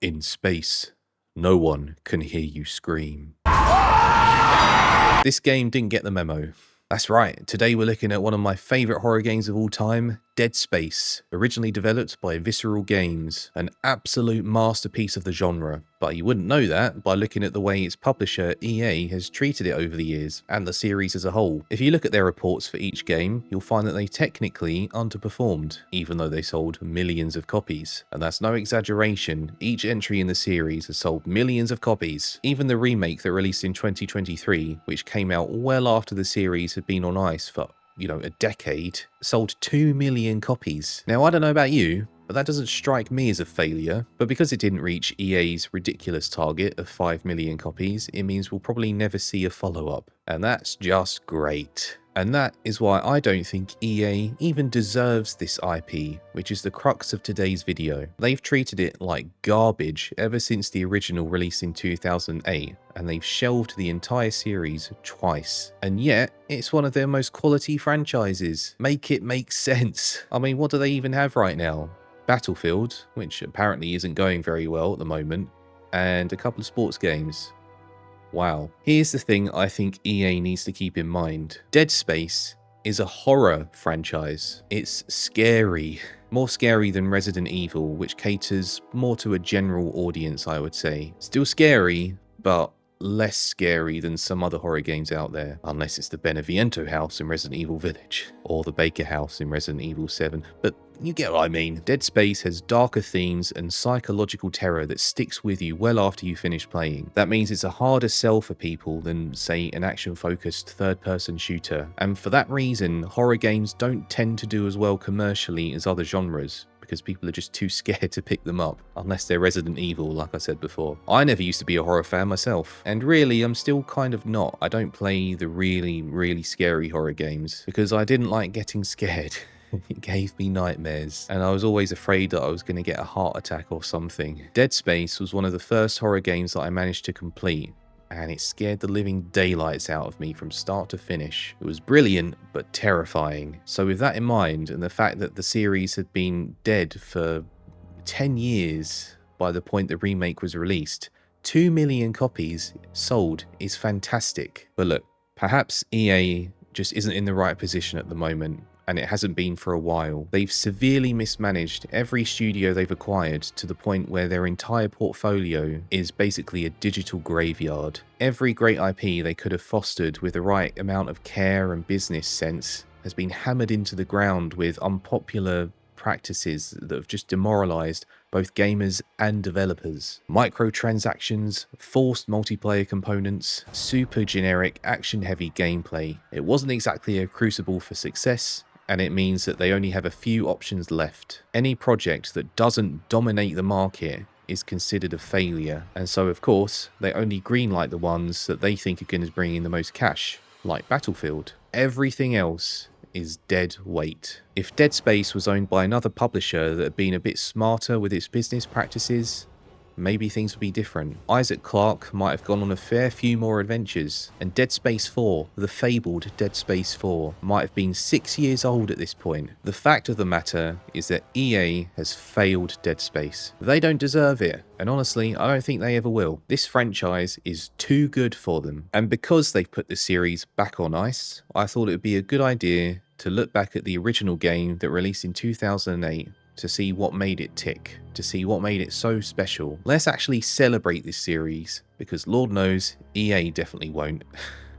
In space, no one can hear you scream. This game didn't get the memo. That's right, today we're looking at one of my favourite horror games of all time, Dead Space, originally developed by Visceral Games, an absolute masterpiece of the genre, but you wouldn't know that by looking at the way its publisher EA has treated it over the years, and the series as a whole. If you look at their reports for each game, you'll find that they technically underperformed, even though they sold millions of copies. And that's no exaggeration, each entry in the series has sold millions of copies. Even the remake that released in 2023, which came out well after the series had been on ice for a decade, sold 2 million copies. Now, I don't know about you, but that doesn't strike me as a failure. But because it didn't reach EA's ridiculous target of 5 million copies, it means we'll probably never see a follow-up. And that's just great. And that is why I don't think EA even deserves this IP, which is the crux of today's video. They've treated it like garbage ever since the original release in 2008, and they've shelved the entire series twice. And yet, it's one of their most quality franchises. Make it make sense. I mean, what do they even have right now? Battlefield, which apparently isn't going very well at the moment, and a couple of sports games. Wow. Here's the thing I think EA needs to keep in mind. Dead Space is a horror franchise. It's scary. More scary than Resident Evil, which caters more to a general audience, I would say. Still scary, but less scary than some other horror games out there, unless it's the Beneviento house in Resident Evil Village, or the Baker house in Resident Evil 7, but you get what I mean. Dead Space has darker themes and psychological terror that sticks with you well after you finish playing. That means it's a harder sell for people than, say, an action-focused third-person shooter, and for that reason, horror games don't tend to do as well commercially as other genres, because people are just too scared to pick them up, unless they're Resident Evil, like I said before. I never used to be a horror fan myself, and really, I'm still kind of not. I don't play the really scary horror games, because I didn't like getting scared. It gave me nightmares, and I was always afraid that I was going to get a heart attack or something. Dead Space was one of the first horror games that I managed to complete, and it scared the living daylights out of me from start to finish. It was brilliant, but terrifying. So with that in mind, and the fact that the series had been dead for 10 years by the point the remake was released, 2 million copies sold is fantastic. But look, perhaps EA just isn't in the right position at the moment, and it hasn't been for a while. They've severely mismanaged every studio they've acquired to the point where their entire portfolio is basically a digital graveyard. Every great IP they could have fostered with the right amount of care and business sense has been hammered into the ground with unpopular practices that have just demoralized both gamers and developers. Microtransactions, forced multiplayer components, super generic action-heavy gameplay. It wasn't exactly a crucible for success, and it means that they only have a few options left. Any project that doesn't dominate the market is considered a failure, and so of course, they only greenlight the ones that they think are going to bring in the most cash, like Battlefield. Everything else is dead weight. If Dead Space was owned by another publisher that had been a bit smarter with its business practices, maybe things would be different. Isaac Clarke might have gone on a fair few more adventures, and Dead Space 4, the fabled Dead Space 4, might have been 6 years old at this point. The fact of the matter is that EA has failed Dead Space. They don't deserve it, and honestly, I don't think they ever will. This franchise is too good for them, and because they've put the series back on ice, I thought it would be a good idea to look back at the original game that released in 2008 to see what made it tick, to see what made it so special. Let's actually celebrate this series, because Lord knows EA definitely won't.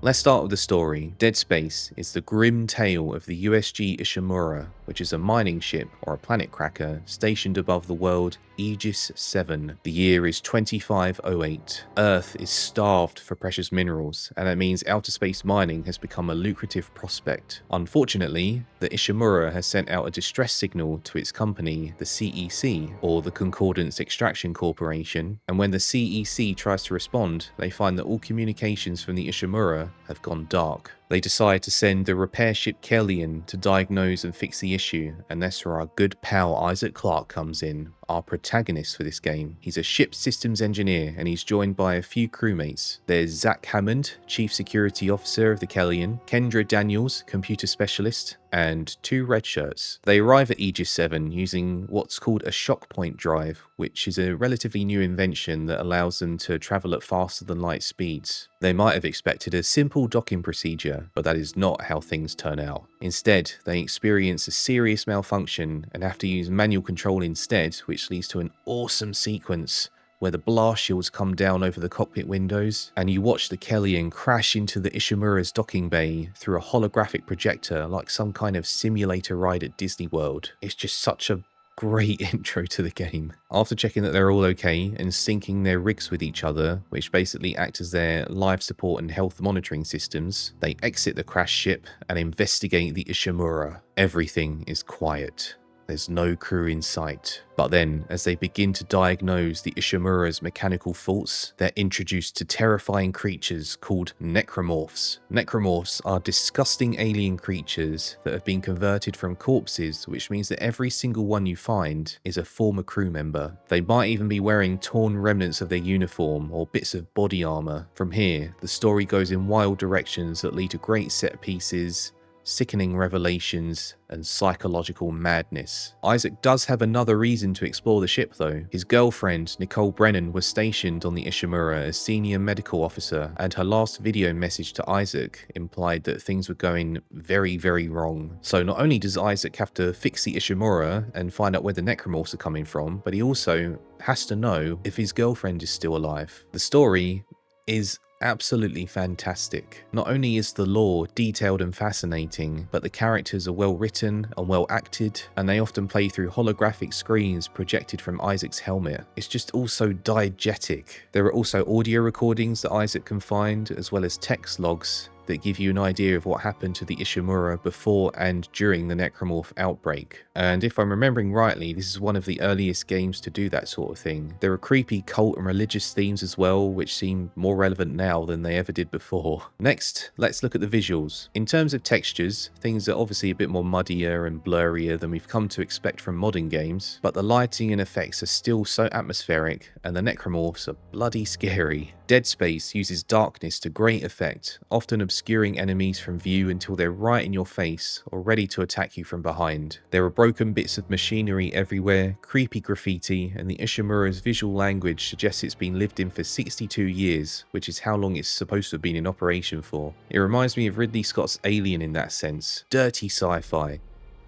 Let's start with the story. Dead Space is the grim tale of the USG Ishimura, which is a mining ship or a planet cracker stationed above the world Aegis 7. The year is 2508. Earth is starved for precious minerals, and that means outer space mining has become a lucrative prospect. Unfortunately, the Ishimura has sent out a distress signal to its company, the CEC, or the Concordance Extraction Corporation, and when the CEC tries to respond, they find that all communications from the Ishimura have gone dark. They decide to send the repair ship Kellion to diagnose and fix the issue, and that's where our good pal Isaac Clarke comes in. our protagonist for this game. He's a ship systems engineer and he's joined by a few crewmates. There's Zach Hammond, Chief Security Officer of the Kellion, Kendra Daniels, Computer Specialist, and 2 red shirts. They arrive at Aegis 7 using what's called a shock point drive, which is a relatively new invention that allows them to travel at faster than light speeds. They might have expected a simple docking procedure, but that is not how things turn out. Instead, they experience a serious malfunction and have to use manual control instead, which leads to an awesome sequence where the blast shields come down over the cockpit windows, and you watch the Kellion crash into the Ishimura's docking bay through a holographic projector like some kind of simulator ride at Disney World. It's just such a great intro to the game. After checking that they're all okay and syncing their rigs with each other, which basically act as their life support and health monitoring systems, they exit the crash ship and investigate the Ishimura. Everything is quiet. There's no crew in sight. But then, as they begin to diagnose the Ishimura's mechanical faults, they're introduced to terrifying creatures called necromorphs. Necromorphs are disgusting alien creatures that have been converted from corpses, which means that every single one you find is a former crew member. They might even be wearing torn remnants of their uniform or bits of body armor. From here, the story goes in wild directions that lead to great set pieces, sickening revelations, and psychological madness. Isaac does have another reason to explore the ship though. His girlfriend, Nicole Brennan, was stationed on the Ishimura as senior medical officer, and her last video message to Isaac implied that things were going very, very wrong. So not only does Isaac have to fix the Ishimura and find out where the necromorphs are coming from, but he also has to know if his girlfriend is still alive. The story is absolutely fantastic. Not only is the lore detailed and fascinating, but the characters are well written and well acted, and they often play through holographic screens projected from Isaac's helmet. It's just also diegetic. There are also audio recordings that Isaac can find, as well as text logs that give you an idea of what happened to the Ishimura before and during the necromorph outbreak. And if I'm remembering rightly, this is one of the earliest games to do that sort of thing. There are creepy cult and religious themes as well, which seem more relevant now than they ever did before. Next, let's look at the visuals. In terms of textures, things are obviously a bit more muddier and blurrier than we've come to expect from modern games, but the lighting and effects are still so atmospheric, and the necromorphs are bloody scary. Dead Space uses darkness to great effect, often obscuring enemies from view until they're right in your face or ready to attack you from behind. There are broken bits of machinery everywhere, creepy graffiti, and the Ishimura's visual language suggests it's been lived in for 62 years, which is how long it's supposed to have been in operation for. It reminds me of Ridley Scott's Alien in that sense. Dirty sci-fi.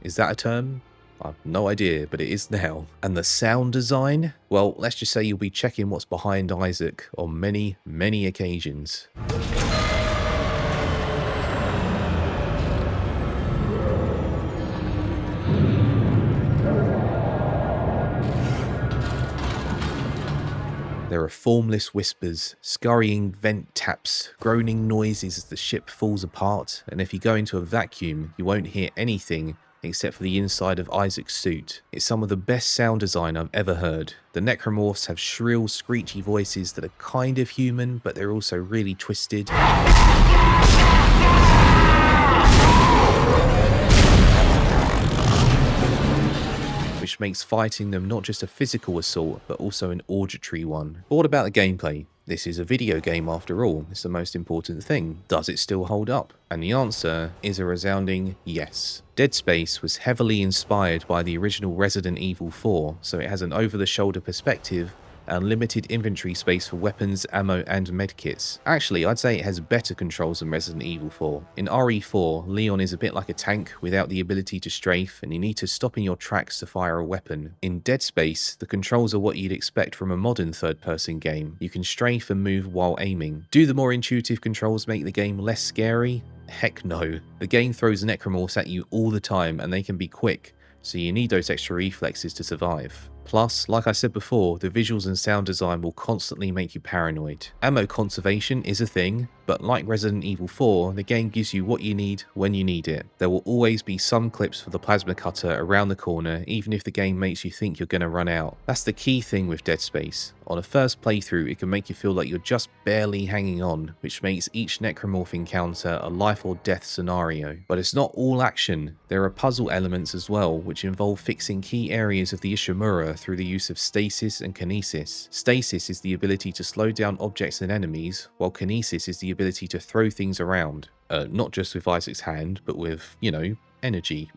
Is that a term? I've no idea, but it is now. And the sound design? Well, let's just say you'll be checking what's behind Isaac on many, many occasions. There are formless whispers, scurrying vent taps, groaning noises as the ship falls apart, and if you go into a vacuum, you won't hear anything except for the inside of Isaac's suit. It's some of the best sound design I've ever heard. The necromorphs have shrill, screechy voices that are kind of human, but they're also really twisted. Which makes fighting them not just a physical assault, but also an auditory one. But what about the gameplay? This is a video game after all, it's the most important thing. Does it still hold up? And the answer is a resounding yes. Dead Space was heavily inspired by the original Resident Evil 4, so it has an over-the-shoulder perspective and limited inventory space for weapons, ammo, and medkits. Actually, I'd say it has better controls than Resident Evil 4. In RE4, Leon is a bit like a tank without the ability to strafe, and you need to stop in your tracks to fire a weapon. In Dead Space, the controls are what you'd expect from a modern third-person game. You can strafe and move while aiming. Do the more intuitive controls make the game less scary? Heck no. The game throws necromorphs at you all the time, and they can be quick, so you need those extra reflexes to survive. Plus, like I said before, the visuals and sound design will constantly make you paranoid. Ammo conservation is a thing, but like Resident Evil 4, the game gives you what you need when you need it. There will always be some clips for the plasma cutter around the corner, even if the game makes you think you're going to run out. That's the key thing with Dead Space. On a first playthrough, it can make you feel like you're just barely hanging on, which makes each necromorph encounter a life or death scenario. But it's not all action. There are puzzle elements as well, which involve fixing key areas of the Ishimura through the use of stasis and kinesis. Stasis is the ability to slow down objects and enemies, while kinesis is the ability to throw things around. Not just with Isaac's hand, but with, energy.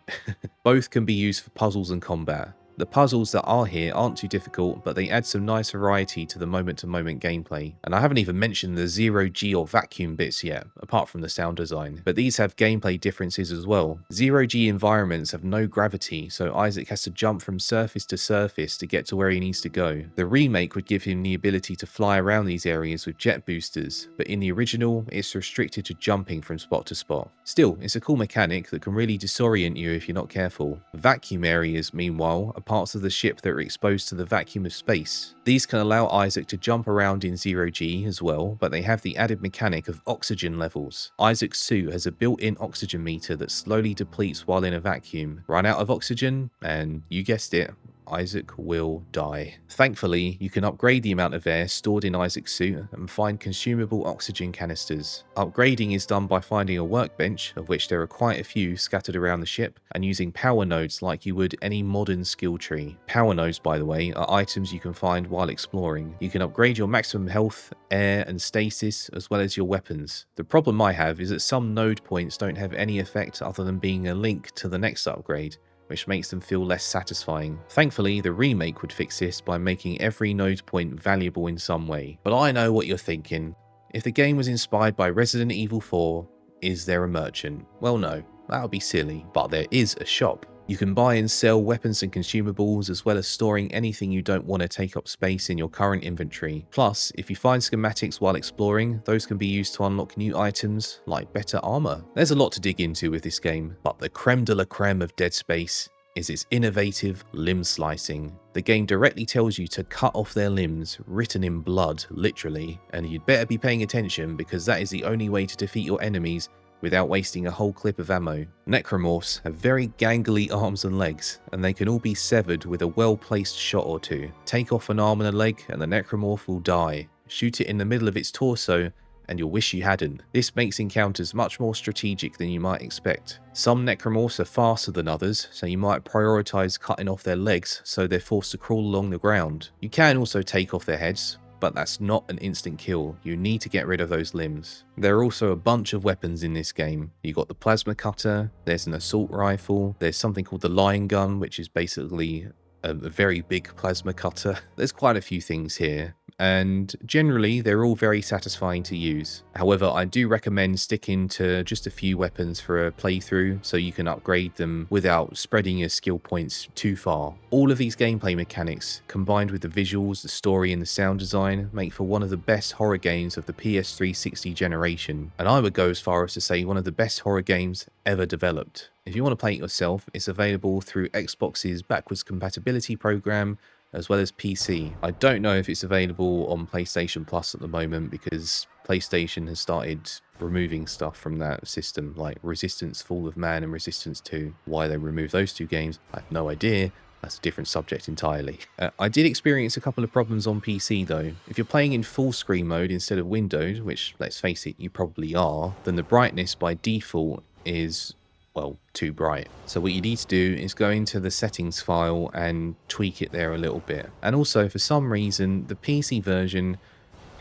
Both can be used for puzzles and combat. The puzzles that are here aren't too difficult, but they add some nice variety to the moment-to-moment gameplay. And I haven't even mentioned the zero-G or vacuum bits yet, apart from the sound design. But these have gameplay differences as well. Zero-G environments have no gravity, so Isaac has to jump from surface to get to where he needs to go. The remake would give him the ability to fly around these areas with jet boosters, but in the original, it's restricted to jumping from spot to spot. Still, it's a cool mechanic that can really disorient you if you're not careful. Vacuum areas, meanwhile, are parts of the ship that are exposed to the vacuum of space. These can allow Isaac to jump around in zero-G as well, but they have the added mechanic of oxygen levels. Isaac's suit has a built-in oxygen meter that slowly depletes while in a vacuum. Run out of oxygen, and you guessed it, Isaac will die. Thankfully, you can upgrade the amount of air stored in Isaac's suit and find consumable oxygen canisters. Upgrading is done by finding a workbench, of which there are quite a few scattered around the ship, and using power nodes like you would any modern skill tree. Power nodes, by the way, are items you can find while exploring. You can upgrade your maximum health, air, and stasis, as well as your weapons. The problem I have is that some node points don't have any effect other than being a link to the next upgrade, which makes them feel less satisfying. Thankfully, the remake would fix this by making every node point valuable in some way. But I know what you're thinking. If the game was inspired by Resident Evil 4, is there a merchant? Well, no, that would be silly, but there is a shop. You can buy and sell weapons and consumables, as well as storing anything you don't want to take up space in your current inventory. Plus, if you find schematics while exploring, those can be used to unlock new items, like better armor. There's a lot to dig into with this game, but the creme de la creme of Dead Space is its innovative limb slicing. The game directly tells you to cut off their limbs, written in blood, literally, and you'd better be paying attention because that is the only way to defeat your enemies without wasting a whole clip of ammo. Necromorphs have very gangly arms and legs, and they can all be severed with a well-placed shot or two. Take off an arm and a leg, and the necromorph will die. Shoot it in the middle of its torso, and you'll wish you hadn't. This makes encounters much more strategic than you might expect. Some necromorphs are faster than others, so you might prioritize cutting off their legs so they're forced to crawl along the ground. You can also take off their heads, but that's not an instant kill. You need to get rid of those limbs. There are also a bunch of weapons in this game. You got the plasma cutter, there's an assault rifle, there's something called the line gun, which is basically a very big plasma cutter. There's quite a few things here, and generally they're all very satisfying to use. However, I do recommend sticking to just a few weapons for a playthrough so you can upgrade them without spreading your skill points too far. All of these gameplay mechanics, combined with the visuals, the story and the sound design, make for one of the best horror games of the PS360 generation, and I would go as far as to say one of the best horror games ever developed. If you want to play it yourself, it's available through Xbox's backwards compatibility program, as well as PC. I don't know if it's available on PlayStation Plus at the moment because PlayStation has started removing stuff from that system, like Resistance Fall of Man and Resistance 2. Why they removed those two games, I have no idea. That's a different subject entirely. I did experience a couple of problems on PC though. If you're playing in full screen mode instead of windowed, which let's face it, you probably are, then the brightness by default is, well, too bright. So what you need to do is go into the settings file and tweak it there a little bit. And also, for some reason, the PC version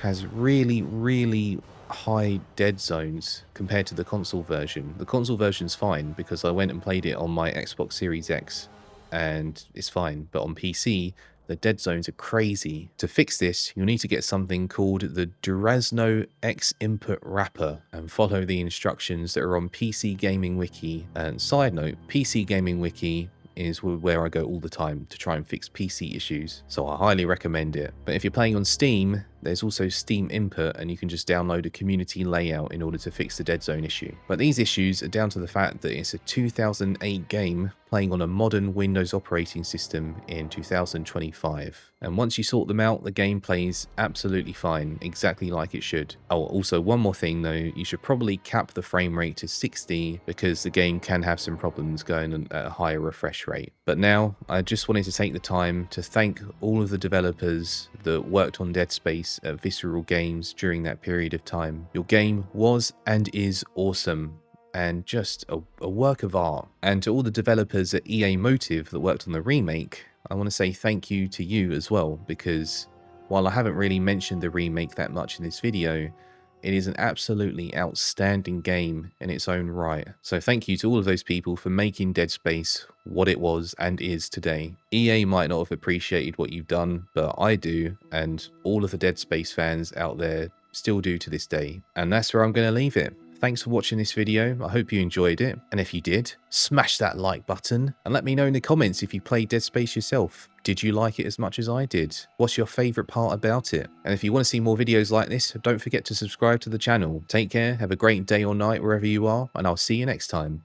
has really high dead zones compared to the console version. The console version's fine because I went and played it on my Xbox Series X and it's fine, but on PC the dead zones are crazy. To fix this, you'll need to get something called the Durazno X Input Wrapper and follow the instructions that are on PC Gaming Wiki. And side note, PC Gaming Wiki is where I go all the time to try and fix PC issues, so I highly recommend it. But if you're playing on Steam, there's also Steam Input, and you can just download a community layout in order to fix the dead zone issue. But these issues are down to the fact that it's a 2008 game playing on a modern Windows operating system in 2025. And once you sort them out, the game plays absolutely fine, exactly like it should. Oh, also one more thing though, you should probably cap the frame rate to 60 because the game can have some problems going at a higher refresh rate. But now, I just wanted to take the time to thank all of the developers that worked on Dead Space at Visceral Games during that period of time. Your game was and is awesome, and just a work of art. And to all the developers at EA Motive that worked on the remake, I want to say thank you to you as well, because while I haven't really mentioned the remake that much in this video, it is an absolutely outstanding game in its own right. So thank you to all of those people for making Dead Space what it was and is today. EA might not have appreciated what you've done, but I do, and all of the Dead Space fans out there still do to this day. And that's where I'm going to leave it. Thanks for watching this video. I hope you enjoyed it. And if you did, smash that like button and let me know in the comments if you played Dead Space yourself. Did you like it as much as I did? What's your favourite part about it? And if you want to see more videos like this, don't forget to subscribe to the channel. Take care, have a great day or night wherever you are, and I'll see you next time.